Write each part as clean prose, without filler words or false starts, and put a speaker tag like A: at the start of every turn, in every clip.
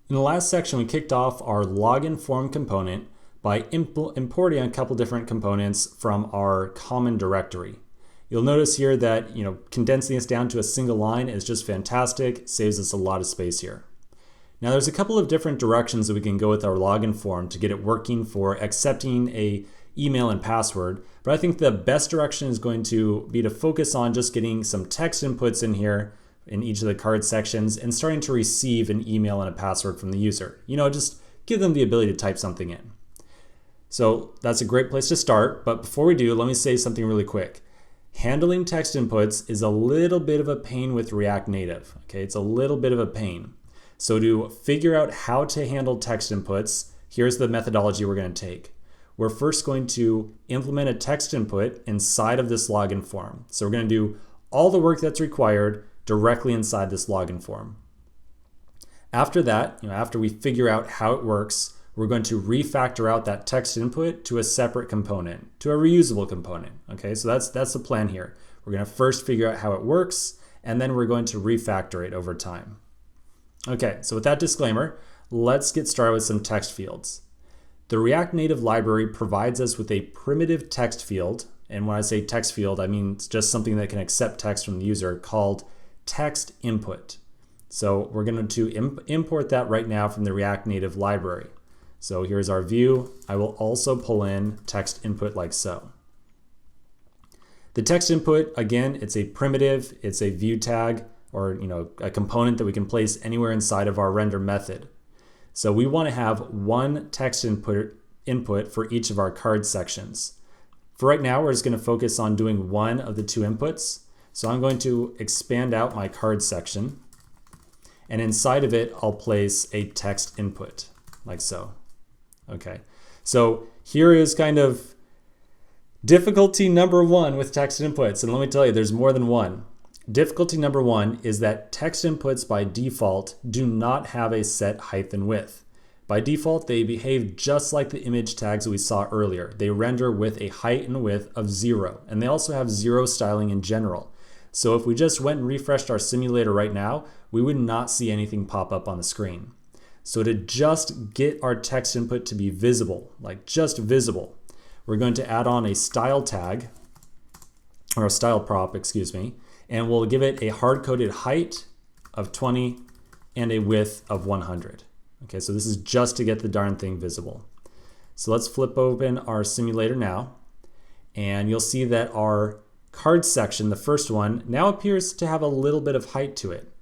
A: In the last section, we kicked off our login form component by importing a couple different components from our common directory. You'll notice here that condensing this down to a single line is just fantastic, saves us a lot of space here. Now there's a couple of different directions that we can go with our login form to get it working for accepting a email and password, but I think the best direction is going to be to focus on just getting some text inputs in here in each of the card sections and starting to receive an email and a password from the user. Just give them the ability to type something in. So that's a great place to start, but before we do, let me say something really quick. Handling text inputs is a little bit of a pain with React Native. Okay, it's a little bit of a pain. So to figure out how to handle text inputs, here's the methodology we're going to take. We're first going to implement a text input inside of this login form. So we're going to do all the work that's required directly inside this login form. After that, after we figure out how it works, we're going to refactor out that text input to a separate component, to a reusable component. Okay, so that's the plan here. We're going to first figure out how it works, and then we're going to refactor it over time. Okay, so with that disclaimer, let's get started with some text fields. The React Native library provides us with a primitive text field, and when I say text field, I mean it's just something that can accept text from the user, called text input. So we're going to import that right now from the React Native library. So here's our view. I will also pull in text input like so. The text input, again, it's a primitive, it's a view tag, or a component that we can place anywhere inside of our render method. So we want to have one text input for each of our card sections. For right now, we're just going to focus on doing one of the two inputs. So I'm going to expand out my card section, and inside of it, I'll place a text input like so. Okay, so here is kind of difficulty number one with text inputs, and let me tell you, there's more than one. Difficulty number one is that text inputs by default do not have a set height and width. By default, they behave just like the image tags that we saw earlier. They render with a height and width of 0, and they also have 0 styling in general. So if we just went and refreshed our simulator right now, we would not see anything pop up on the screen. So to just get our text input to be visible, like just visible, we're going to add on a style tag, or a style prop, excuse me, and we'll give it a hard-coded height of 20 and a width of 100. Okay, so this is just to get the darn thing visible. So let's flip open our simulator now, and you'll see that our card section, the first one, now appears to have a little bit of height to it.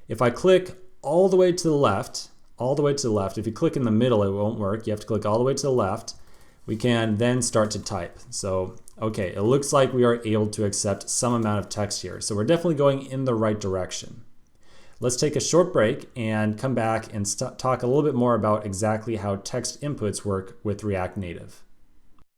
A: If I click all the way to the left, if you click in the middle, it won't work. You have to click all the way to the left. We can then start to type. So, okay, it looks like we are able to accept some amount of text here. So we're definitely going in the right direction. Let's take a short break and come back and talk a little bit more about exactly how text inputs work with React Native.